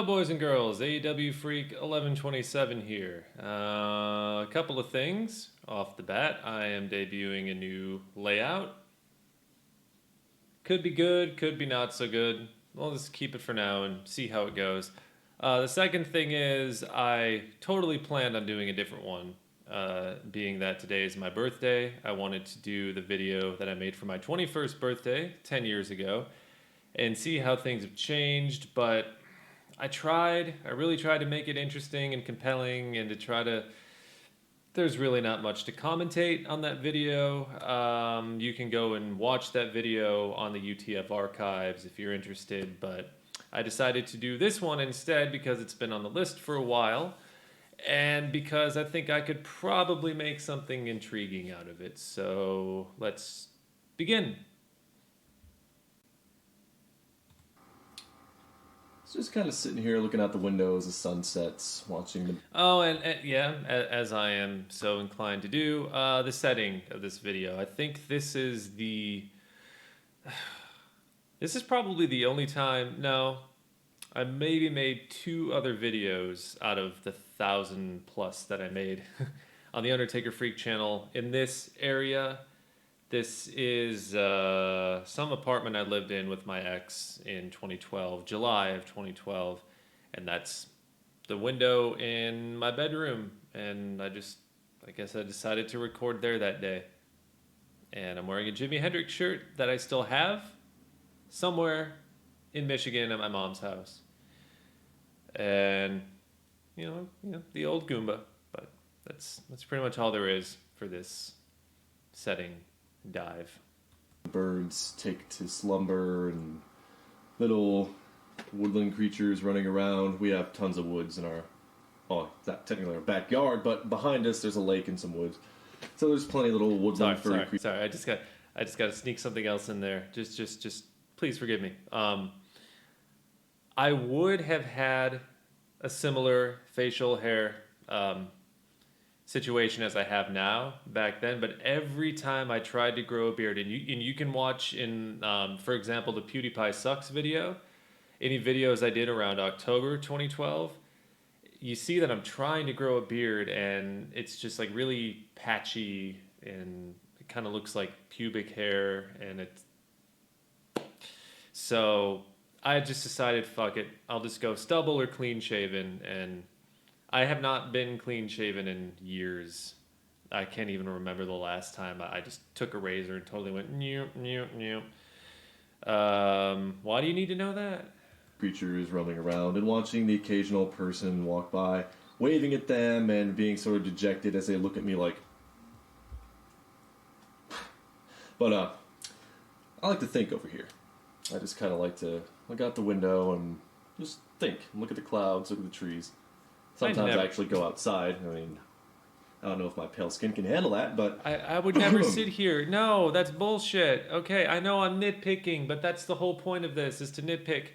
boys and girls, AEW Freak 1127 here. A couple of things off the bat. I am debuting a new layout. Could be good, could be not so good. We'll just keep it for now and see how it goes. The second thing is I totally planned on doing a different one. Being that today is my birthday, I wanted to do the video that I made for my 21st birthday 10 years ago and see how things have changed, but I really tried to make it interesting and compelling and to try to, there's really not much to commentate on that video. You can go and watch that video on the UTF archives if you're interested, but I decided to do this one instead because it's been on the list for a while and because I think I could probably make something intriguing out of it. So let's begin. Just kind of sitting here looking out the window as the sun sets, watching the... Oh, and yeah, as I am so inclined to do, the setting of this video. I think this is the... This is probably the only time... No, I maybe made 2 other videos out of the 1,000 plus that I made on the Undertaker Freak channel in this area. This is some apartment I lived in with my ex in 2012, July of 2012, and that's the window in my bedroom, and I guess I decided to record there that day. And I'm wearing a Jimi Hendrix shirt that I still have somewhere in Michigan at my mom's house. And, you know, the old Goomba, but that's pretty much all there is for this setting. Dive. Birds take to slumber and little woodland creatures running around. We have tons of woods in our, well, not technically our backyard, but behind us there's a lake and some woods. So there's plenty of little woodland furry creatures. Sorry, I just got to sneak something else in there. Just please forgive me. I would have had a similar facial hair situation as I have now back then, but every time I tried to grow a beard, and you can watch in, for example, the PewDiePie Sucks video, any videos I did around October 2012, you see that I'm trying to grow a beard and it's just like really patchy and it kind of looks like pubic hair, and so I just decided, fuck it, I'll just go stubble or clean shaven, and I have not been clean shaven in years. I can't even remember the last time. I just took a razor and totally went new. Why do you need to know that? Creatures roaming around and watching the occasional person walk by, waving at them and being sort of dejected as they look at me like... But I like to think over here. I just kind of like to look out the window and just think. Look at the clouds, look at the trees. Sometimes I actually go outside. I mean, I don't know if my pale skin can handle that, but... I would never sit here. No, that's bullshit. Okay, I know I'm nitpicking, but that's the whole point of this, is to nitpick.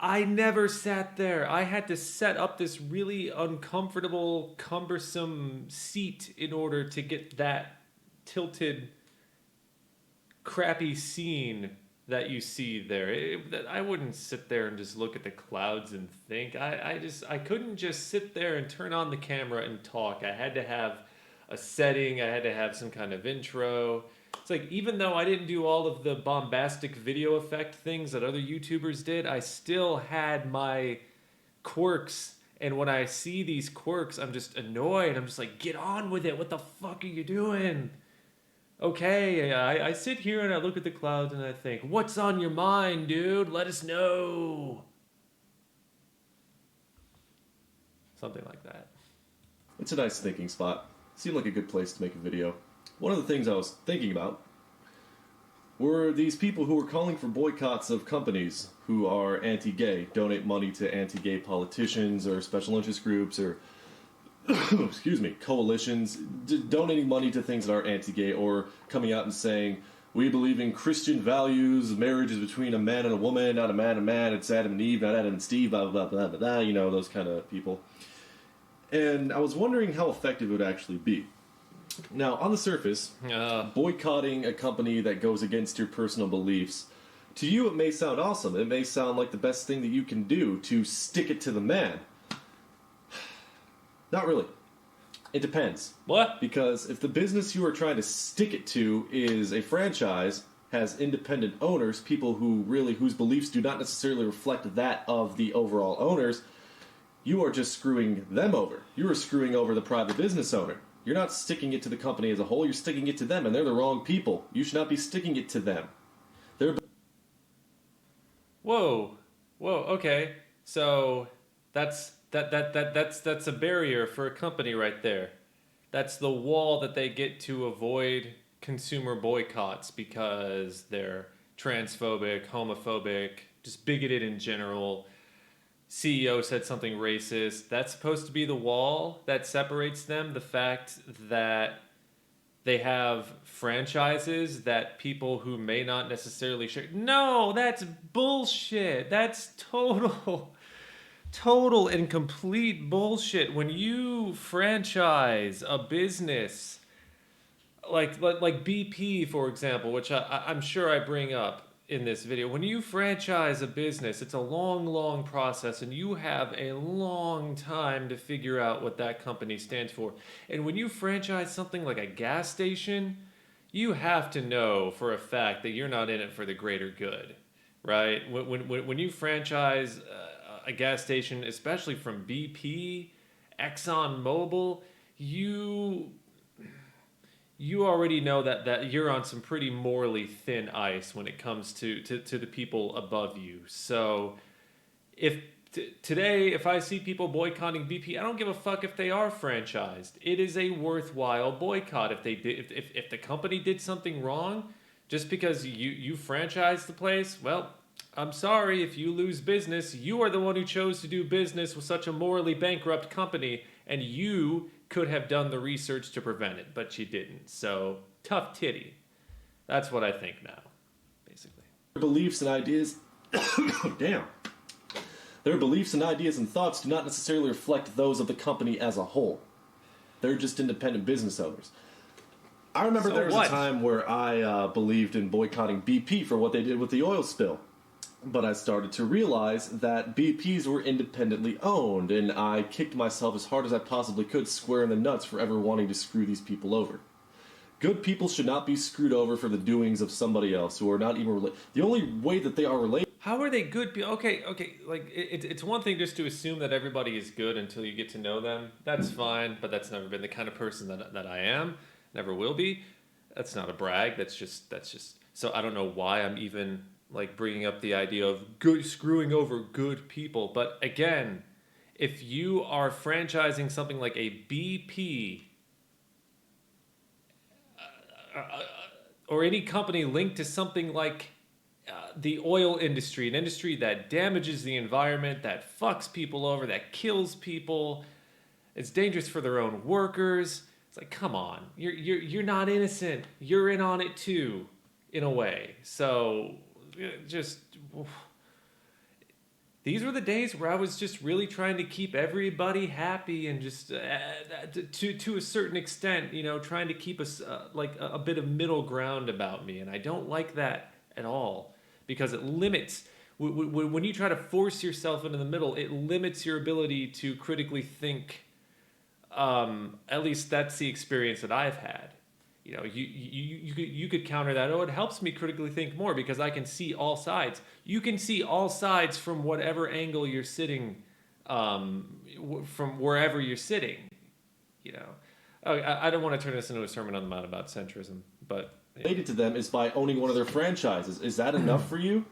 I never sat there. I had to set up this really uncomfortable, cumbersome seat in order to get that tilted, crappy scene that you see there. I wouldn't sit there and just look at the clouds and think. I couldn't just sit there and turn on the camera and talk. I had to have a setting. I had to have some kind of intro. It's like, even though I didn't do all of the bombastic video effect things that other YouTubers did, I still had my quirks. And when I see these quirks, I'm just annoyed. I'm just like, get on with it. What the fuck are you doing? Okay, I sit here and I look at the clouds and I think, what's on your mind, dude? Let us know. Something like that. It's a nice thinking spot. Seemed like a good place to make a video. One of the things I was thinking about were these people who were calling for boycotts of companies who are anti-gay, donate money to anti-gay politicians or special interest groups or excuse me, coalitions, donating money to things that are anti-gay, or coming out and saying, we believe in Christian values, marriage is between a man and a woman, not a man and a man, it's Adam and Eve, not Adam and Steve, blah, blah, blah, blah, blah, you know, those kind of people. And I was wondering how effective it would actually be. Now, on the surface, boycotting a company that goes against your personal beliefs To you, it may sound awesome. It may sound like the best thing that you can do to stick it to the man. Not really. It depends. What? Because if the business you are trying to stick it to is a franchise, has independent owners, people whose beliefs do not necessarily reflect that of the overall owners, you are just screwing them over. You are screwing over the private business owner. You're not sticking it to the company as a whole, you're sticking it to them, and they're the wrong people. You should not be sticking it to them. They're Whoa, okay. So that's that's a barrier for a company right there. That's the wall that they get to avoid consumer boycotts because they're transphobic, homophobic, just bigoted in general. CEO said something racist. That's supposed to be the wall that separates them. The fact that they have franchises that people who may not necessarily share. No, that's bullshit. That's total and complete bullshit. When you franchise a business like BP, for example, which I'm sure I bring up in this video, when you franchise a business, it's a long process, and you have a long time to figure out what that company stands for. And when you franchise something like a gas station, you have to know for a fact that you're not in it for the greater good, right? When you franchise a gas station, especially from BP, ExxonMobil, you already know that you're on some pretty morally thin ice when it comes to the people above you. So today, if I see people boycotting BP, I don't give a fuck if they are franchised. It is a worthwhile boycott. If the company did something wrong, just because you franchised the place, well, I'm sorry, if you lose business, you are the one who chose to do business with such a morally bankrupt company, and you could have done the research to prevent it, but you didn't. So, tough titty. That's what I think now, basically. Their beliefs and ideas... Damn. Their beliefs and ideas and thoughts do not necessarily reflect those of the company as a whole. They're just independent business owners. I remember there was a time where I believed in boycotting BP for what they did with the oil spill. But I started to realize that BPs were independently owned, and I kicked myself as hard as I possibly could square in the nuts for ever wanting to screw these people over. Good people should not be screwed over for the doings of somebody else who are not even related. The only way that they are related... How are they good people? Okay, like, it's one thing just to assume that everybody is good until you get to know them. That's fine, but that's never been the kind of person that I am. Never will be. That's not a brag. That's just... So I don't know why I'm even... like bringing up the idea of screwing over good people. But again, if you are franchising something like a BP or any company linked to something like the oil industry, an industry that damages the environment, that fucks people over, that kills people, it's dangerous for their own workers. It's like, come on, you're not innocent. You're in on it too, in a way. So just these were the days where I was just really trying to keep everybody happy and just to a certain extent, you know, trying to keep us like a bit of middle ground about me, and I don't like that at all because it limits when you try to force yourself into the middle. It limits your ability to critically think. At least that's the experience that I've had. You know, you could counter that. Oh, it helps me critically think more because I can see all sides. You can see all sides from whatever angle you're sitting, from wherever you're sitting. You know, I don't want to turn this into a Sermon on the Mount about centrism, but related to them is by owning one of their franchises. Is that enough for you?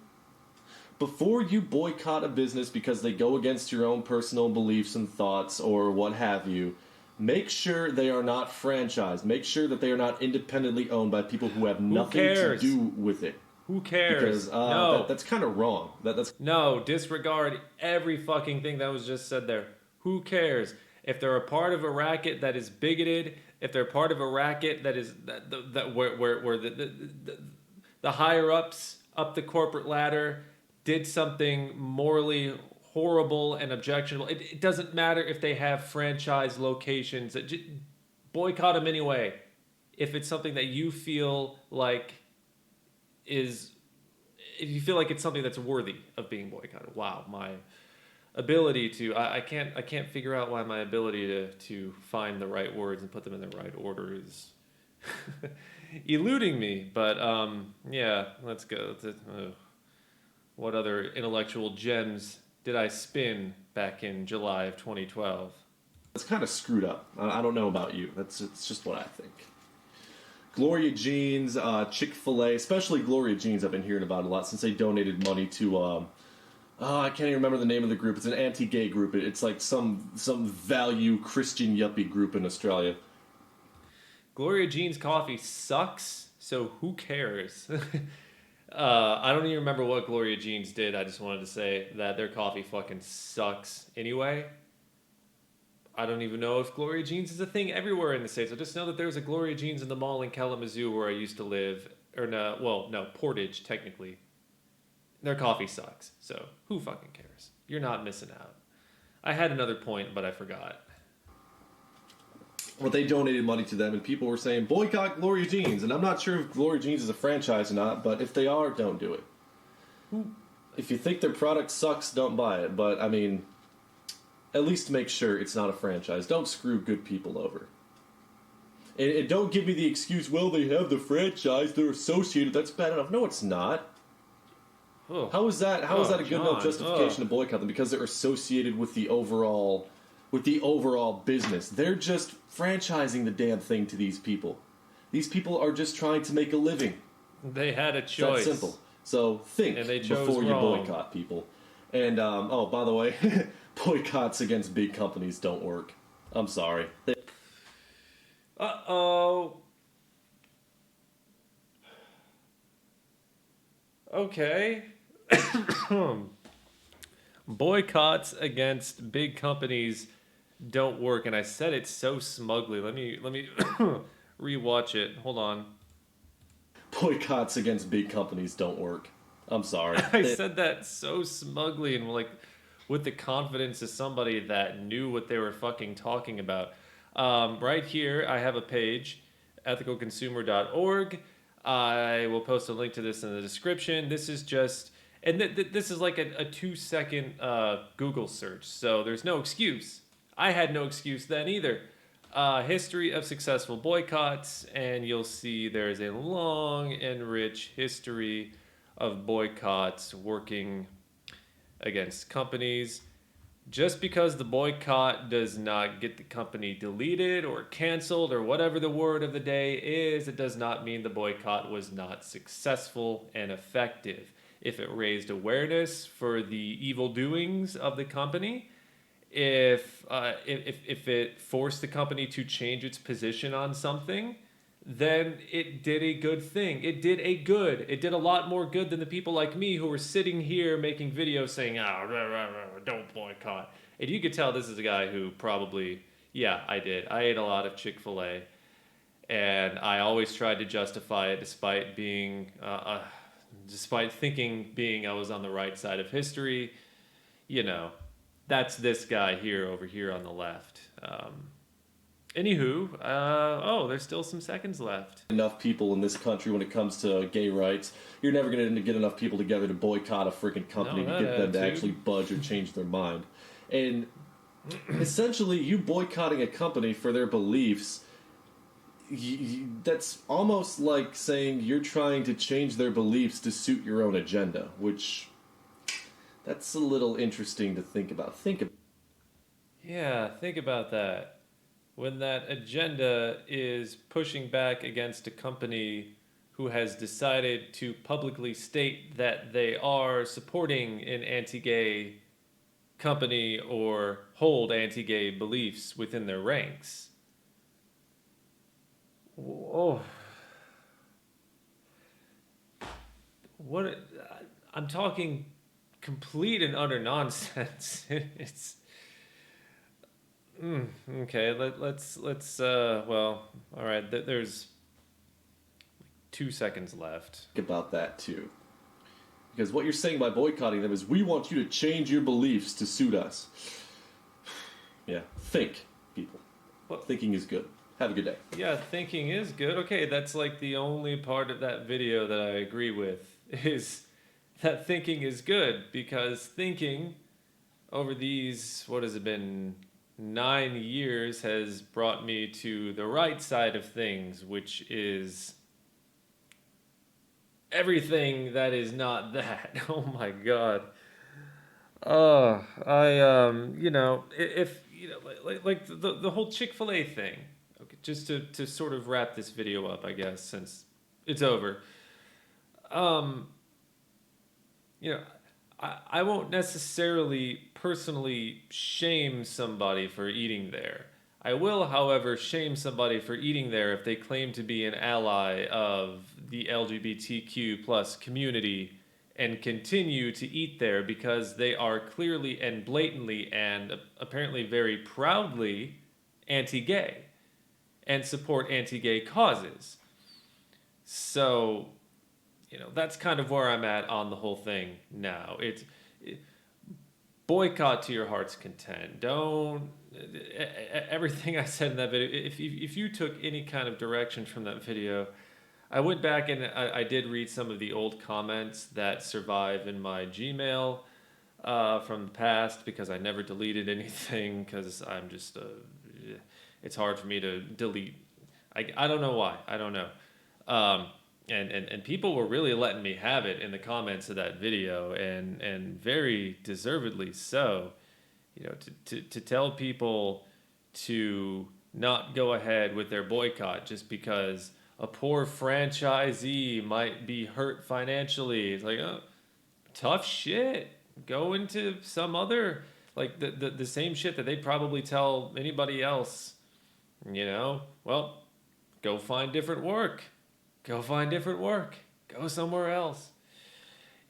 Before you boycott a business because they go against your own personal beliefs and thoughts or what have you, make sure they are not franchised. Make sure that they are not independently owned by people who have nothing to do with it. Who cares? Because no. that's kind of wrong. No, disregard every fucking thing that was just said there. Who cares? If they're a part of a racket that is bigoted, if they're part of a racket that is where the higher ups up the corporate ladder did something morally horrible and objectionable, it doesn't matter if they have franchise locations. Boycott them anyway. If it's something that you feel like is if you feel like it's something that's worthy of being boycotted. Wow, my ability to I can't figure out why my ability to find the right words and put them in the right order is eluding me. But yeah, let's go. What other intellectual gems did I spin back in July of 2012? It's kind of screwed up. I don't know about you. It's just what I think. Gloria Jeans, Chick-fil-A, especially Gloria Jeans, I've been hearing about a lot since they donated money to. I can't even remember the name of the group. It's an anti-gay group. It's like some value Christian yuppie group in Australia. Gloria Jean's coffee sucks, so who cares? I don't even remember what Gloria Jeans did. I just wanted to say that their coffee fucking sucks anyway. I don't even know if Gloria Jeans is a thing everywhere in the States. I just know that there's a Gloria Jeans in the mall in Kalamazoo where I used to live. Or no, well, no, Portage, technically. Their coffee sucks, so who fucking cares? You're not missing out. I had another point, but I forgot. Well, they donated money to them, and people were saying, boycott Gloria Jeans. And I'm not sure if Gloria Jeans is a franchise or not, but if they are, don't do it. If you think their product sucks, don't buy it. But, I mean, at least make sure it's not a franchise. Don't screw good people over. And don't give me the excuse, well, they have the franchise, they're associated, that's bad enough. No, it's not. Oh. How is that a good John. enough justification to boycott them? Because they're associated with the overall business. They're just franchising the damn thing to these people. These people are just trying to make a living. They had a It's choice. that simple. So think And they chose before you wrong. boycott people. And, oh, by the way, boycotts against big companies don't work. I'm sorry. Uh-oh. Okay. Boycotts against big companies don't work, and I said it so smugly. Let me rewatch it. Hold on. Boycotts against big companies don't work. I'm sorry. I said that so smugly and like with the confidence of somebody that knew what they were fucking talking about. Right here, I have a page, ethicalconsumer.org. I will post a link to this in the description. This is just, and this is like a 2-second Google search, so there's no excuse. I had no excuse then either. History of successful boycotts, and you'll see there's a long and rich history of boycotts working against companies. Just because the boycott does not get the company deleted or canceled or whatever the word of the day is, it does not mean the boycott was not successful and effective. If it raised awareness for the evil doings of the company, if it forced the company to change its position on something, then it did a good thing. It did a lot more good than the people like me who were sitting here making videos saying, don't boycott. And you could tell this is a guy who probably, yeah, I did. I ate a lot of Chick-fil-A, and I always tried to justify it despite thinking I was on the right side of history. You know, that's this guy here over here on the left. Anywho, there's still some seconds left. Enough people in this country when it comes to gay rights. You're never going to get enough people together to boycott a freaking company to get them to actually budge or change their mind. And essentially, you boycotting a company for their beliefs, that's almost like saying you're trying to change their beliefs to suit your own agenda, which that's a little interesting to think about. Yeah, think about that. When that agenda is pushing back against a company who has decided to publicly state that they are supporting an anti-gay company or hold anti-gay beliefs within their ranks. Oh. I'm talking complete and utter nonsense. It's okay. Let's well, all right. There's 2 seconds left. Think about that too, because what you're saying by boycotting them is we want you to change your beliefs to suit us. Yeah, think, people. Well, thinking is good. Have a good day. Yeah, thinking is good. Okay, that's like the only part of that video that I agree with is that thinking is good, because thinking over these, what has it been, 9 years, has brought me to the right side of things, which is everything that is not that. Oh my god. If like the whole Chick-fil-A thing. Okay, just to sort of wrap this video up, I guess, since it's over. Um, you know, I won't necessarily personally shame somebody for eating there. I will, however, shame somebody for eating there if they claim to be an ally of the LGBTQ plus community and continue to eat there because they are clearly and blatantly and apparently very proudly anti-gay and support anti-gay causes. So, that's kind of where I'm at on the whole thing now. Boycott to your heart's content. Don't everything I said in that video. If you took any kind of direction from that video, I went back and I did read some of the old comments that survive in my Gmail from the past, because I never deleted anything, because I'm just it's hard for me to delete. I don't know why. I don't know. And people were really letting me have it in the comments of that video, and very deservedly so. To tell people to not go ahead with their boycott just because a poor franchisee might be hurt financially. It's like, oh, tough shit. Go into some other, like the same shit that they'd probably tell anybody else. Well, go find different work. Go find different work. Go somewhere else.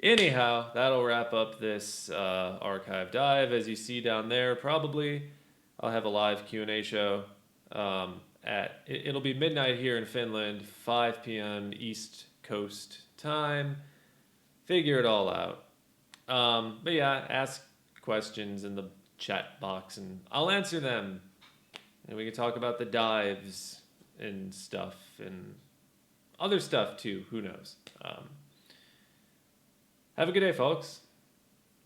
Anyhow, that'll wrap up this archive dive. As you see down there, probably I'll have a live Q&A show. It'll be midnight here in Finland, 5 p.m. East Coast time. Figure it all out. But yeah, ask questions in the chat box and I'll answer them. And we can talk about the dives and stuff and other stuff too. Who knows? Have a good day, folks.